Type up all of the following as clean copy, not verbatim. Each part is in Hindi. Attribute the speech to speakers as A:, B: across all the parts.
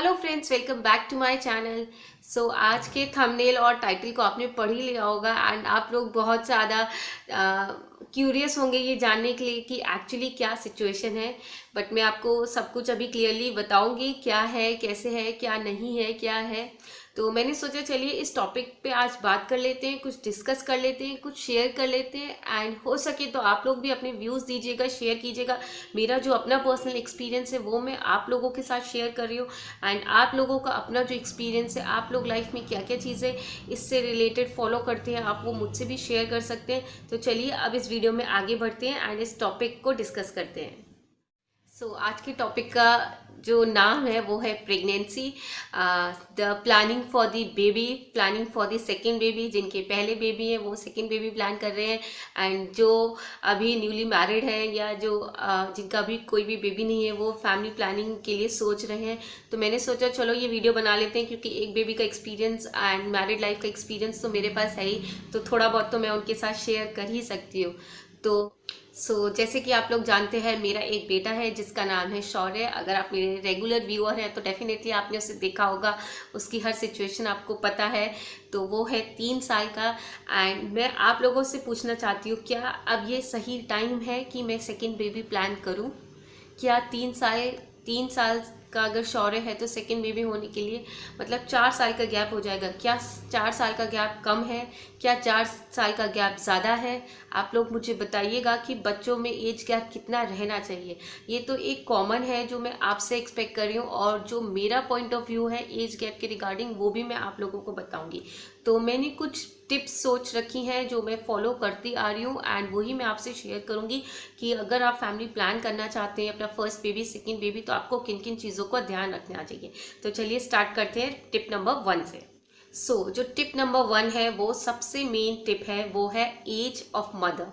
A: Hello friends, welcome back to my channel. So आज के थंबनेल और टाइटल को आपने पढ़ ही लिया होगा एंड आप लोग बहुत ज़्यादा क्यूरियस होंगे ये जानने के लिए कि एक्चुअली क्या सिचुएशन है। बट मैं आपको सब कुछ अभी क्लियरली बताऊंगी क्या है, कैसे है, क्या नहीं है, क्या है। तो मैंने सोचा चलिए इस टॉपिक पे आज बात कर लेते हैं, कुछ डिस्कस कर लेते हैं, कुछ शेयर कर लेते हैं एंड हो सके तो आप लोग भी अपने व्यूज़ दीजिएगा, शेयर कीजिएगा। मेरा जो अपना पर्सनल एक्सपीरियंस है वो मैं आप लोगों के साथ शेयर कर रही हूँ एंड आप लोगों का अपना जो एक्सपीरियंस है, आप लोग लाइफ में क्या क्या चीज़ें इससे रिलेटेड फॉलो करते हैं, आप वो मुझसे भी शेयर कर सकते हैं। तो चलिए अब इस वीडियो में आगे बढ़ते हैं एंड इस टॉपिक को डिस्कस करते हैं। आज के टॉपिक का जो नाम है वो है pregnancy, the planning for the baby, planning for the second baby. जिनके पहले बेबी है वो सेकेंड बेबी प्लान कर रहे हैं एंड जो अभी न्यूली मैरिड है या जो जिनका अभी कोई भी बेबी नहीं है वो फैमिली प्लानिंग के लिए सोच रहे हैं। तो मैंने सोचा चलो ये वीडियो बना लेते हैं क्योंकि एक बेबी का एक्सपीरियंस एंड मैरिड लाइफ का एक्सपीरियंस तो मेरे पास है ही, तो थोड़ा बहुत तो मैं उनके साथ शेयर कर ही सकती हूँ। तो जैसे कि आप लोग जानते हैं मेरा एक बेटा है जिसका नाम है शौर्य। अगर आप मेरे रेगुलर व्यूअर हैं तो डेफिनेटली आपने उसे देखा होगा, उसकी हर सिचुएशन आपको पता है। तो वो है 3 साल का एंड मैं आप लोगों से पूछना चाहती हूँ क्या अब ये सही टाइम है कि मैं सेकेंड बेबी प्लान करूँ? क्या 3 साल का अगर शौर्य है तो सेकेंड बेबी होने के लिए मतलब 4 साल का गैप हो जाएगा? क्या 4 साल का गैप कम है? क्या 4 साल का गैप ज़्यादा है? आप लोग मुझे बताइएगा कि बच्चों में एज गैप कितना रहना चाहिए। ये तो एक कॉमन है जो मैं आपसे एक्सपेक्ट कर रही हूँ और जो मेरा पॉइंट ऑफ व्यू है एज गैप के रिगार्डिंग वो भी मैं आप लोगों को बताऊंगी। तो मैंने कुछ टिप्स सोच रखी हैं जो मैं फॉलो करती आ रही हूँ एंड वही मैं आपसे शेयर करूँगी कि अगर आप फैमिली प्लान करना चाहते हैं अपना फर्स्ट बेबी, सेकेंड बेबी, तो आपको किन किन चीज़ों का ध्यान रखना चाहिए। तो चलिए स्टार्ट करते हैं टिप नंबर 1 से। जो टिप नंबर 1 है वो सबसे मेन टिप है, वो है एज ऑफ मदर।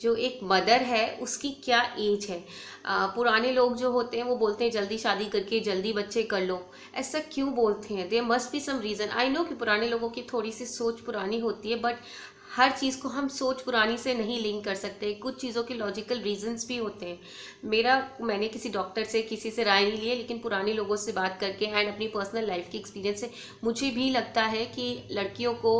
A: जो एक मदर है उसकी क्या एज है। पुराने लोग जो होते हैं वो बोलते हैं जल्दी शादी करके जल्दी बच्चे कर लो। ऐसा क्यों बोलते हैं? There must be some reason. I know कि पुराने लोगों की थोड़ी सी सोच पुरानी होती है बट हर चीज़ को हम सोच पुरानी से नहीं लिंक कर सकते। कुछ चीज़ों के लॉजिकल रीजंस भी होते हैं। मैंने किसी डॉक्टर से किसी से राय नहीं ली है लेकिन पुराने लोगों से बात करके एंड अपनी पर्सनल लाइफ के एक्सपीरियंस से मुझे भी लगता है कि लड़कियों को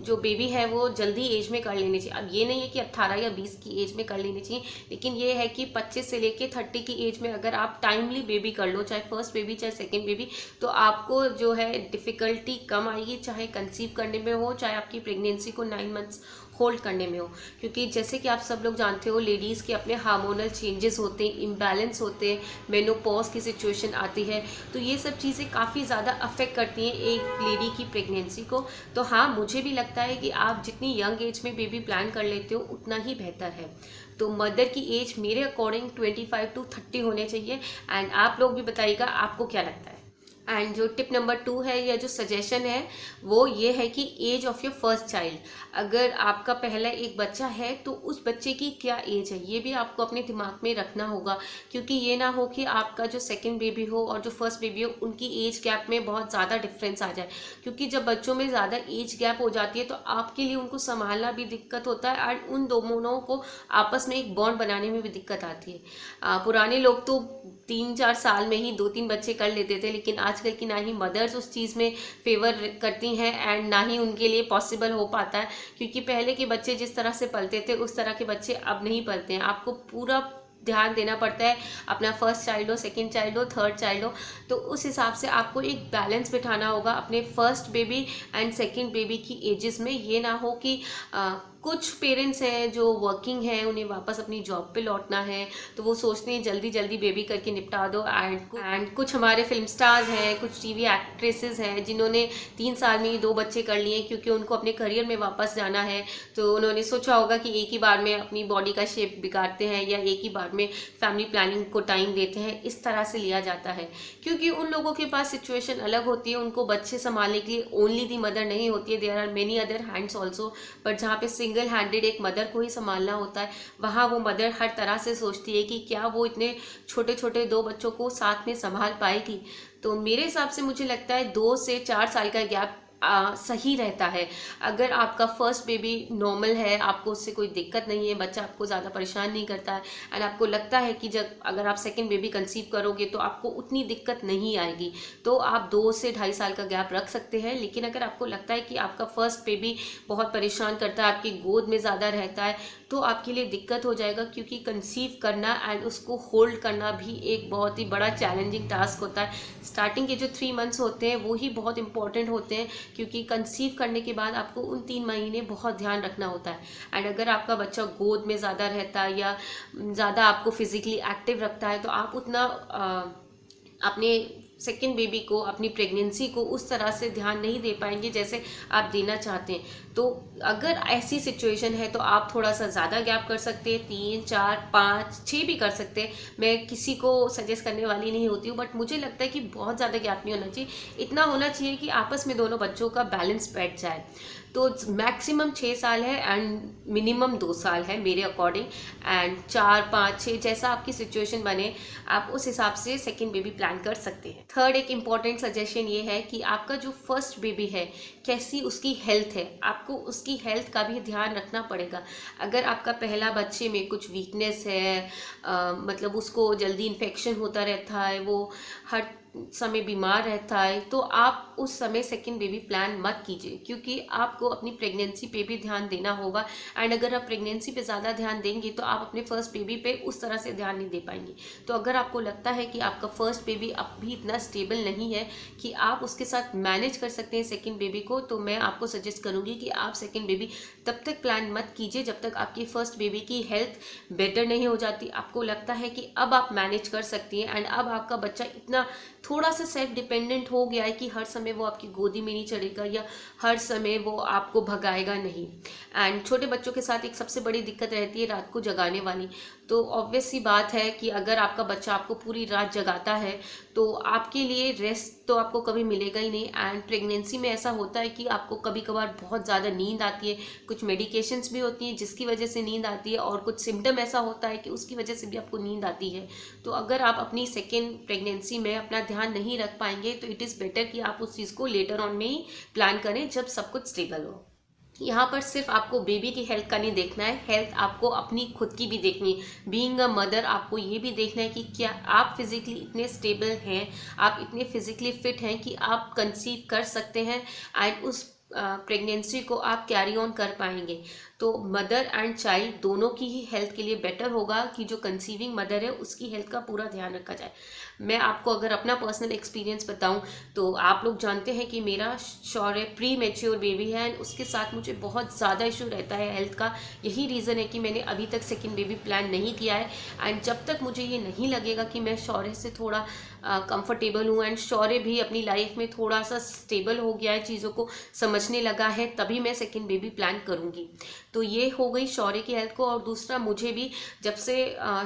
A: जो बेबी है वो जल्दी एज में कर लेनी चाहिए। अब ये नहीं है कि 18 या 20 की एज में कर लेनी चाहिए, लेकिन ये है कि 25 से लेके 30 की एज में अगर आप टाइमली बेबी कर लो, चाहे फर्स्ट बेबी चाहे सेकेंड बेबी, तो आपको जो है डिफ़िकल्टी कम आएगी, चाहे कंसीव करने में हो, चाहे आपकी प्रेगनेंसी को 9 मंथ्स होल्ड करने में हो। क्योंकि जैसे कि आप सब लोग जानते हो लेडीज़ के अपने हार्मोनल चेंजेस होते हैं, इम्बैलेंस होते हैं, मेनोपॉज की सिचुएशन आती है, तो ये सब चीज़ें काफ़ी ज़्यादा अफेक्ट करती हैं एक लेडी की प्रेगनेंसी को। तो हाँ, मुझे भी लगता है कि आप जितनी यंग एज में बेबी प्लान कर लेते हो उतना ही बेहतर है। तो मदर की एज मेरे अकॉर्डिंग 25 to 30 होने चाहिए एंड आप लोग भी बताइएगा आपको क्या लगता है। एंड जो टिप नंबर 2 है या जो सजेशन है वो ये है कि age of your first child. अगर आपका पहला एक बच्चा है तो उस बच्चे की क्या एज है ये भी आपको अपने दिमाग में रखना होगा, क्योंकि ये ना हो कि आपका जो सेकंड बेबी हो और जो फर्स्ट बेबी हो उनकी एज गैप में बहुत ज़्यादा डिफरेंस आ जाए। क्योंकि जब बच्चों में ज़्यादा एज गैप हो जाती है तो आपके लिए उनको संभालना भी दिक्कत होता है और उन दोनों को आपस में एक बॉन्ड बनाने में भी दिक्कत आती है। पुराने लोग तो 3-4 साल में ही 2-3 बच्चे कर लेते थे, लेकिन आजकल की ना ही मदर्स उस चीज़ में फेवर करती हैं एंड ना ही उनके लिए पॉसिबल हो पाता है। क्योंकि पहले के बच्चे जिस तरह से पलते थे उस तरह के बच्चे अब नहीं पलते हैं। आपको पूरा ध्यान देना पड़ता है, अपना फर्स्ट चाइल्ड हो, सेकंड चाइल्ड हो, थर्ड चाइल्ड हो, तो उस हिसाब से आपको एक बैलेंस बिठाना होगा अपने first baby and second baby की एजेस में। ये ना हो कि कुछ पेरेंट्स हैं जो वर्किंग हैं, उन्हें वापस अपनी जॉब पे लौटना है तो वो सोचते हैं जल्दी जल्दी बेबी करके निपटा दो। एंड कुछ हमारे फिल्म स्टार्स हैं, कुछ टीवी एक्ट्रेसेस हैं जिन्होंने 3 साल में ही 2 बच्चे कर लिए क्योंकि उनको अपने करियर में वापस जाना है। तो उन्होंने सोचा होगा कि एक ही बार में अपनी बॉडी का शेप बिगाड़ते हैं या एक ही बार में फैमिली प्लानिंग को टाइम देते हैं, इस तरह से लिया जाता है। क्योंकि उन लोगों के पास सिचुएशन अलग होती है, उनको बच्चे संभालने के लिए ओनली दी मदर नहीं होती है, there are many other hands also. But जहाँ पे सिंगल हैंडेड एक मदर को ही संभालना होता है, वहाँ वो मदर हर तरह से सोचती है कि क्या वो इतने छोटे छोटे 2 बच्चों को साथ में संभाल पाएगी। तो मेरे हिसाब से मुझे लगता है 2 से 4 साल का गैप सही रहता है। अगर आपका फर्स्ट बेबी नॉर्मल है, आपको उससे कोई दिक्कत नहीं है, बच्चा आपको ज़्यादा परेशान नहीं करता है, एंड आपको लगता है कि जब अगर आप सेकेंड बेबी कंसीव करोगे तो आपको उतनी दिक्कत नहीं आएगी, तो आप 2 से 2.5 साल का गैप रख सकते हैं। लेकिन अगर आपको लगता है कि आपका फर्स्ट बेबी बहुत परेशान करता है, आपकी गोद में ज़्यादा रहता है, तो आपके लिए दिक्कत हो जाएगा, क्योंकि कंसीव करना एंड उसको होल्ड करना भी एक बहुत ही बड़ा चैलेंजिंग टास्क होता है। स्टार्टिंग के जो 3 मंथ्स होते हैं वो ही बहुत इंपॉर्टेंट होते हैं, क्योंकि कंसीव करने के बाद आपको उन 3 महीने बहुत ध्यान रखना होता है। एंड अगर आपका बच्चा गोद में ज़्यादा रहता है या ज़्यादा आपको फिजिकली एक्टिव रखता है, तो आप उतना अपने सेकेंड बेबी को, अपनी प्रेगनेंसी को उस तरह से ध्यान नहीं दे पाएंगे जैसे आप देना चाहते हैं। तो अगर ऐसी सिचुएशन है तो आप थोड़ा सा ज़्यादा गैप कर सकते हैं, 3, 4, 5, 6 भी कर सकते हैं। मैं किसी को सजेस्ट करने वाली नहीं होती हूँ, बट मुझे लगता है कि बहुत ज़्यादा गैप नहीं होना चाहिए। इतना होना चाहिए कि आपस में दोनों बच्चों का बैलेंस बैठ जाए। तो मैक्सिमम 6 साल है एंड मिनिमम 2 साल है मेरे अकॉर्डिंग, एंड 4, 5, 6 जैसा आपकी सिचुएशन बने, आप उस हिसाब से सेकेंड बेबी प्लान कर सकते हैं। थर्ड एक इम्पॉर्टेंट सजेशन ये है कि आपका जो फर्स्ट बेबी है, कैसी उसकी हेल्थ है, आपको उसकी हेल्थ का भी ध्यान रखना पड़ेगा। अगर आपका पहला बच्चे में कुछ वीकनेस है, मतलब उसको जल्दी इन्फेक्शन होता रहता है, वो हर समय बीमार रहता है, तो आप उस समय सेकेंड बेबी प्लान मत कीजिए, क्योंकि आपको अपनी प्रेगनेंसी पे भी ध्यान देना होगा। एंड अगर आप प्रेगनेंसी पे ज़्यादा ध्यान देंगे तो आप अपने फर्स्ट बेबी पे उस तरह से ध्यान नहीं दे पाएंगे। तो अगर आपको लगता है कि आपका फर्स्ट बेबी अब भी इतना स्टेबल नहीं है कि आप उसके साथ मैनेज कर सकते हैं सेकेंड बेबी को, तो मैं आपको सजेस्ट करूँगी कि आप सेकेंड बेबी तब तक प्लान मत कीजिए जब तक आपकी फर्स्ट बेबी की हेल्थ बेटर नहीं हो जाती। आपको लगता है कि अब आप मैनेज कर सकती हैं एंड अब आपका बच्चा इतना थोड़ा सा सेल्फ डिपेंडेंट हो गया है कि हर समय वो आपकी गोदी में नहीं चढ़ेगा या हर समय वो आपको भगाएगा नहीं। एंड छोटे बच्चों के साथ एक सबसे बड़ी दिक्कत रहती है रात को जगाने वाली। तो ऑब्वियस सी बात है कि अगर आपका बच्चा आपको पूरी रात जगाता है तो आपके लिए रेस्ट तो आपको कभी मिलेगा ही नहीं। एंड प्रेगनेंसी में ऐसा होता है कि आपको कभी कभार बहुत ज़्यादा नींद आती है, कुछ मेडिकेशंस भी होती हैं जिसकी वजह से नींद आती है, और कुछ सिम्टम ऐसा होता है कि उसकी वजह से भी आपको नींद आती है। तो अगर आप अपनी सेकेंड प्रेगनेंसी में अपना ध्यान नहीं रख पाएंगे तो इट इज़ बेटर कि आप उस चीज़ को लेटर ऑन में ही प्लान करें जब सब कुछ स्टेबल हो। यहाँ पर सिर्फ आपको बेबी की हेल्थ का नहीं देखना है, हेल्थ आपको अपनी खुद की भी देखनी है। बीइंग अ मदर आपको ये भी देखना है कि क्या आप फिजिकली इतने स्टेबल हैं, आप इतने फिजिकली फिट हैं कि आप कंसीव कर सकते हैं एंड उस प्रेगनेंसी को आप कैरी ऑन कर पाएंगे। तो मदर एंड चाइल्ड दोनों की ही हेल्थ के लिए बेटर होगा कि जो कंसीविंग मदर है उसकी हेल्थ का पूरा ध्यान रखा जाए। मैं आपको अगर अपना पर्सनल एक्सपीरियंस बताऊं तो आप लोग जानते हैं कि मेरा शौर्य प्री मैच्योर बेबी है एंड उसके साथ मुझे बहुत ज़्यादा इशू रहता है हेल्थ का। यही रीज़न है कि मैंने अभी तक सेकेंड बेबी प्लान नहीं किया है। एंड जब तक मुझे ये नहीं लगेगा कि मैं शौर्य से थोड़ा कंफर्टेबल हूँ एंड शौर्य भी अपनी लाइफ में थोड़ा सा स्टेबल हो गया है, चीज़ों को समझने लगा है, तभी मैं सेकेंड बेबी प्लान करूँगी। तो ये हो गई शौर्य की हेल्थ को। और दूसरा, मुझे भी जब से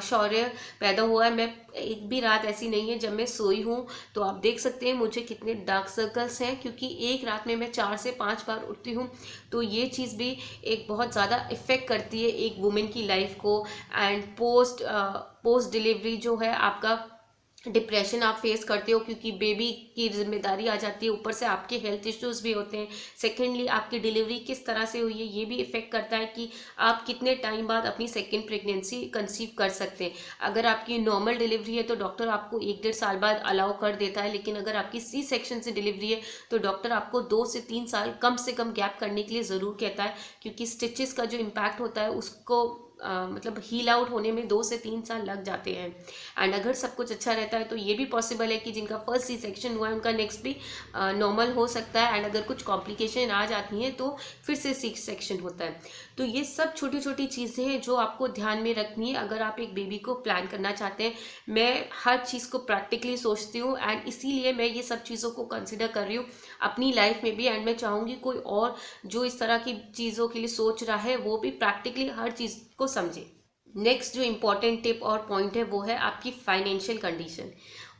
A: शौर्य पैदा हुआ है, मैं एक भी रात ऐसी नहीं है जब मैं सोई हूँ तो आप देख सकते हैं मुझे कितने डार्क सर्कल्स हैं, क्योंकि एक रात में मैं 4 से 5 बार उठती हूँ। तो ये चीज़ भी एक बहुत ज़्यादा इफ़ेक्ट करती है एक वुमेन की लाइफ को। एंड पोस्ट डिलीवरी जो है आपका डिप्रेशन आप फेस करते हो, क्योंकि बेबी की जिम्मेदारी आ जाती है, ऊपर से आपके हेल्थ इश्यूज भी होते हैं। सेकेंडली, आपकी डिलीवरी किस तरह से हुई है ये भी इफेक्ट करता है कि आप कितने टाइम बाद अपनी सेकेंड प्रेगनेंसी कंसीव कर सकते हैं। अगर आपकी नॉर्मल डिलीवरी है तो डॉक्टर आपको 1-1.5 साल बाद अलाउ कर देता है, लेकिन अगर आपकी सी सेक्शन से डिलीवरी है तो डॉक्टर आपको 2 से 3 साल कम से कम गैप करने के लिए ज़रूर कहता है, क्योंकि स्टिचेस का जो इम्पैक्ट होता है उसको मतलब हील आउट होने में 2 से 3 साल लग जाते हैं। एंड अगर सब कुछ अच्छा रहता है तो ये भी पॉसिबल है कि जिनका फर्स्ट सी सेक्शन हुआ है उनका नेक्स्ट भी नॉर्मल हो सकता है। एंड अगर कुछ कॉम्प्लिकेशन आ जाती हैं तो फिर से सी सेक्शन होता है। तो ये सब छोटी छोटी चीज़ें हैं जो आपको ध्यान में रखनी है अगर आप एक बेबी को प्लान करना चाहते हैं। मैं हर चीज़ को प्रैक्टिकली सोचती हूँ एंड इसीलिए मैं ये सब चीज़ों को कंसिडर कर रही हूँ अपनी लाइफ में भी। एंड मैं चाहूँगी कोई और जो इस तरह की चीज़ों के लिए सोच रहा है वो भी प्रैक्टिकली हर चीज़ को समझे। नेक्स्ट जो इम्पॉर्टेंट टिप और पॉइंट है वो है आपकी फाइनेंशियल कंडीशन।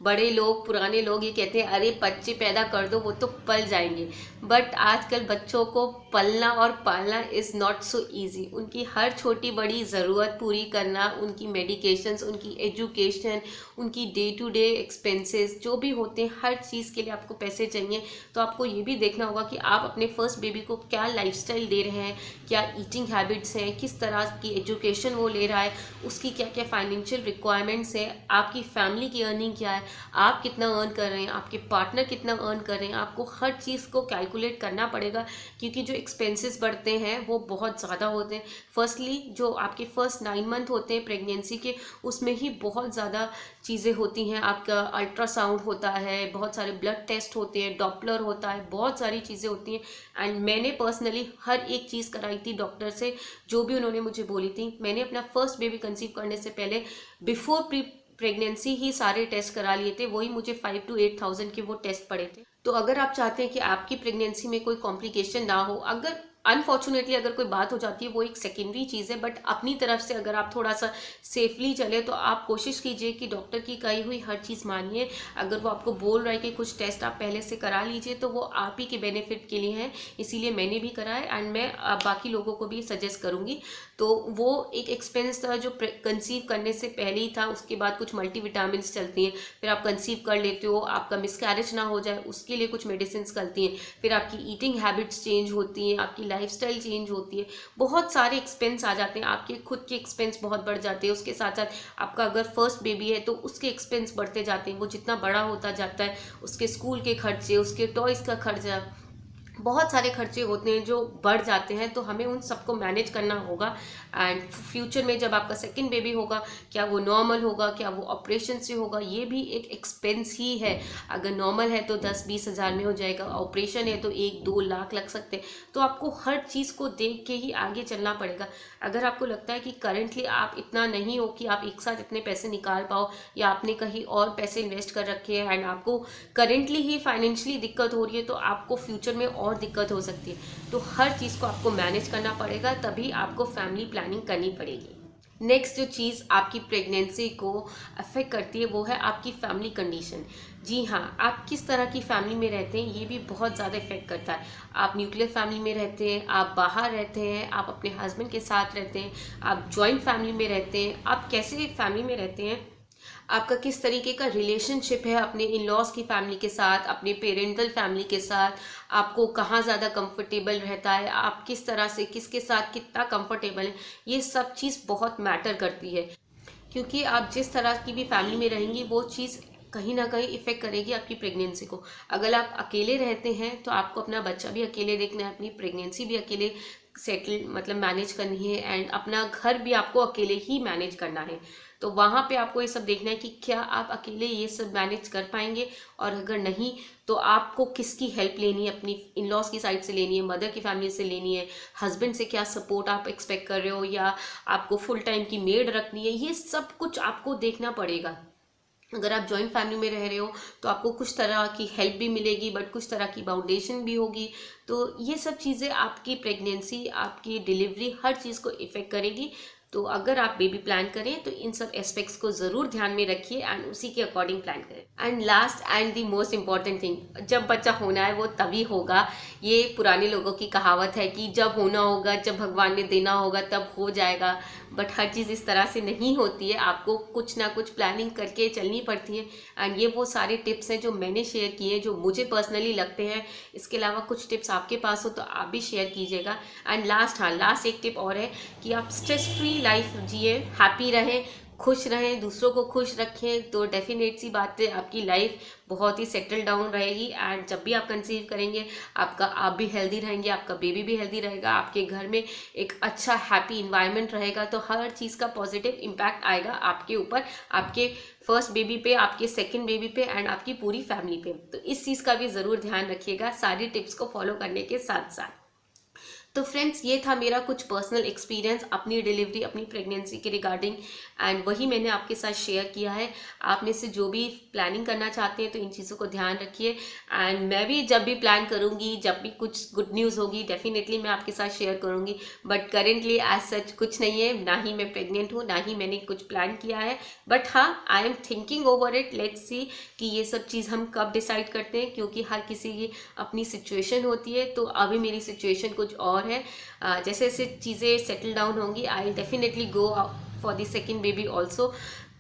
A: बड़े लोग, पुराने लोग ये कहते हैं अरे बच्चे पैदा कर दो वो तो पल जाएंगे, बट आजकल बच्चों को पलना और पालना इज़ नॉट सो ईजी। उनकी हर छोटी बड़ी ज़रूरत पूरी करना, उनकी मेडिकेशंस, उनकी एजुकेशन, उनकी डे टू डे एक्सपेंसेस जो भी होते हैं, हर चीज़ के लिए आपको पैसे चाहिए। तो आपको ये भी देखना होगा कि आप अपने फर्स्ट बेबी को क्या लाइफस्टाइल दे रहे हैं, क्या ईटिंग हैबिट्स हैं, किस तरह की एजुकेशन वो ले रहा है, उसकी क्या क्या फाइनेंशियल रिक्वायरमेंट्स है, आपकी फैमिली की अर्निंग क्या है, आप कितना अर्न कर रहे हैं, आपके पार्टनर कितना अर्न कर रहे हैं। आपको हर चीज़ को कैलकुलेट करना पड़ेगा, क्योंकि जो एक्सपेंसेस बढ़ते हैं वो बहुत ज़्यादा होते हैं। फर्स्टली जो आपके फर्स्ट 9 मंथ होते हैं प्रेगनेंसी के, उसमें ही बहुत ज़्यादा चीज़ें होती हैं। आपका अल्ट्रासाउंड होता है, बहुत सारे ब्लड टेस्ट होते हैं, डॉपलर होता है, बहुत सारी चीज़ें होती हैं। एंड मैंने पर्सनली हर एक चीज़ कराई थी डॉक्टर से, जो भी उन्होंने मुझे बोली थी। मैंने अपना फर्स्ट बेबी कंसीव करने से पहले बिफोर प्रेगनेंसी ही सारे टेस्ट करा लिए थे। वही मुझे 5 to 8 thousand के वो टेस्ट पड़े थे। तो अगर आप चाहते हैं कि आपकी प्रेगनेंसी में कोई कॉम्प्लिकेशन ना हो, अगर अनफॉर्चुनेटली अगर कोई बात हो जाती है, वो एक सेकेंडरी चीज़ है, बट अपनी तरफ से अगर आप थोड़ा सा सेफली चले तो आप कोशिश कीजिए कि डॉक्टर की कही हुई हर चीज़ मानिए। अगर वो आपको बोल रहा है कि कुछ टेस्ट आप पहले से करा लीजिए, तो वो आप ही के बेनिफिट के लिए हैं। इसीलिए मैंने भी कराया एंड मैं बाकी लोगों को भी सजेस्ट करूँगी। तो वो एक एक्सपेंस था जो कंसीव करने से पहले ही था। उसके बाद कुछ मल्टीविटामिन चलती हैं, फिर आप कंसीव कर लेते हो, आपका मिसकैरेज ना हो जाए उसके लिए कुछ मेडिसिन चलती हैं, फिर आपकी ईटिंग हैबिट्स चेंज होती हैं, आपकी लाइफस्टाइल चेंज होती है, बहुत सारे एक्सपेंस आ जाते हैं। आपके खुद के एक्सपेंस बहुत बढ़ जाते हैं। उसके साथ साथ आपका अगर फर्स्ट बेबी है तो उसके एक्सपेंस बढ़ते जाते हैं। वो जितना बड़ा होता जाता है, उसके स्कूल के खर्चे, उसके टॉयज़ का खर्चा, बहुत सारे खर्चे होते हैं जो बढ़ जाते हैं। तो हमें उन सबको मैनेज करना होगा। एंड फ्यूचर में जब आपका सेकंड बेबी होगा, क्या वो नॉर्मल होगा, क्या वो ऑपरेशन से होगा, ये भी एक एक्सपेंस ही है। अगर नॉर्मल है तो 10-20 हज़ार में हो जाएगा, ऑपरेशन है तो 1-2 लाख लग सकते हैं। तो आपको हर चीज़ को देख के ही आगे चलना पड़ेगा। अगर आपको लगता है कि करेंटली आप इतना नहीं हो कि आप एक साथ इतने पैसे निकाल पाओ, या आपने कहीं और पैसे इन्वेस्ट कर रखे हैं एंड आपको करेंटली ही फाइनेंशियली दिक्कत हो रही है, तो आपको फ्यूचर में और दिक्कत हो सकती है। तो हर चीज़ को आपको मैनेज करना पड़ेगा, तभी आपको फैमिली प्लानिंग करनी पड़ेगी। नेक्स्ट जो चीज़ आपकी प्रेगनेंसी को अफेक्ट करती है वो है आपकी फैमिली कंडीशन। जी हाँ, आप किस तरह की फैमिली में रहते हैं ये भी बहुत ज़्यादा इफेक्ट करता है। आप न्यूक्लियर फैमिली में रहते हैं, आप बाहर रहते हैं, आप अपने हस्बैंड के साथ रहते हैं, आप जॉइंट फैमिली में रहते हैं, आप कैसे फैमिली में रहते हैं, आपका किस तरीके का रिलेशनशिप है अपने इन लॉज की फैमिली के साथ, अपने पेरेंटल फैमिली के साथ, आपको कहाँ ज़्यादा कंफर्टेबल रहता है, आप किस तरह से किसके साथ कितना कंफर्टेबल है, ये सब चीज़ बहुत मैटर करती है। क्योंकि आप जिस तरह की भी फैमिली में रहेंगी वो चीज़ कहीं ना कहीं इफेक्ट करेगी आपकी प्रेगनेंसी को। अगर आप अकेले रहते हैं तो आपको अपना बच्चा भी अकेले देखना है, अपनी प्रेगनेंसी भी अकेले सेटल मतलब मैनेज करनी है, एंड अपना घर भी आपको अकेले ही मैनेज करना है। तो वहाँ पे आपको ये सब देखना है कि क्या आप अकेले ये सब मैनेज कर पाएंगे, और अगर नहीं तो आपको किसकी हेल्प लेनी है, अपनी इन लॉज की साइड से लेनी है, मदर की फैमिली से लेनी है, हस्बैंड से क्या सपोर्ट आप एक्सपेक्ट कर रहे हो, या आपको फुल टाइम की मेड रखनी है, ये सब कुछ आपको देखना पड़ेगा। अगर आप जॉइंट फैमिली में रह रहे हो तो आपको कुछ तरह की हेल्प भी मिलेगी, बट कुछ तरह की बाउंडेशन भी होगी। तो ये सब चीज़ें आपकी प्रेगनेंसी, आपकी डिलीवरी, हर चीज़ को इफ़ेक्ट करेगी। तो अगर आप बेबी प्लान करें तो इन सब एस्पेक्ट्स को ज़रूर ध्यान में रखिए एंड उसी के अकॉर्डिंग प्लान करें। And last and the most important thing, जब बच्चा होना है वो तभी होगा। ये पुराने लोगों की कहावत है कि जब होना होगा, जब भगवान ने देना होगा तब हो जाएगा। बट हर चीज़ इस तरह से नहीं होती है, आपको कुछ ना कुछ प्लानिंग करके चलनी पड़ती है। एंड ये वो सारे टिप्स हैं जो मैंने शेयर किए, जो मुझे पर्सनली लगते हैं। इसके अलावा कुछ टिप्स आपके पास हो तो आप भी शेयर कीजिएगा। एंड लास्ट एक टिप और है कि आप स्ट्रेस फ्री लाइफ जिए, हैप्पी रहें, खुश रहें, दूसरों को खुश रखें, तो डेफिनेट सी बात है आपकी लाइफ बहुत ही सेटल डाउन रहेगी। एंड जब भी आप कंसीव करेंगे आप भी हेल्दी रहेंगे, आपका बेबी भी हेल्दी रहेगा, आपके घर में एक अच्छा हैप्पी इन्वायरमेंट रहेगा। तो हर चीज़ का पॉजिटिव इम्पैक्ट आएगा आपके ऊपर, आपके फर्स्ट बेबी पे, आपके सेकंड बेबी पे एंड आपकी पूरी फैमिली पे। तो इस चीज़ का भी ज़रूर ध्यान रखिएगा सारी टिप्स को फॉलो करने के साथ साथ। तो फ्रेंड्स, ये था मेरा कुछ पर्सनल एक्सपीरियंस अपनी डिलीवरी, अपनी प्रेगनेंसी के रिगार्डिंग, एंड वही मैंने आपके साथ शेयर किया है। आप में से जो भी प्लानिंग करना चाहते हैं तो इन चीज़ों को ध्यान रखिए, एंड मैं भी जब भी प्लान करूँगी, जब भी कुछ गुड न्यूज़ होगी, डेफिनेटली मैं आपके साथ शेयर करूँगी। बट करेंटली एज सच कुछ नहीं है, ना ही मैं प्रेग्नेंट हूँ, ना ही मैंने कुछ प्लान किया है। बट हाँ, I am thinking over it, let's see कि ये सब चीज़ हम कब डिसाइड करते हैं, क्योंकि हर किसी की अपनी सिचुएशन होती है। तो अभी मेरी सिचुएशन कुछ और है। जैसे जैसे चीज़ें सेटल डाउन होंगी, I will definitely go for the second baby also.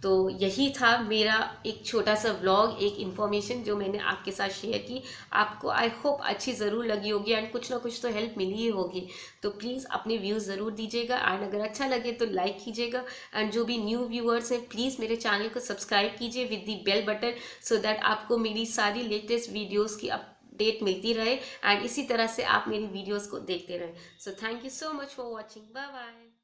A: तो यही था मेरा एक छोटा सा व्लॉग, एक इन्फॉर्मेशन जो मैंने आपके साथ शेयर की। आपको आई होप अच्छी ज़रूर लगी होगी, एंड कुछ ना कुछ तो हेल्प मिली ही होगी। तो प्लीज़ अपने व्यूज़ ज़रूर दीजिएगा, एंड अगर अच्छा लगे तो लाइक कीजिएगा। एंड जो भी न्यू व्यूअर्स हैं, प्लीज़ मेरे चैनल को सब्सक्राइब कीजिए with the bell button, so that आपको मेरी सारी लेटेस्ट वीडियोज़ की अपडेट मिलती रहे, एंड इसी तरह से आप मेरी वीडियोज़ को देखते रहें। So thank you so much for watching. Bye bye.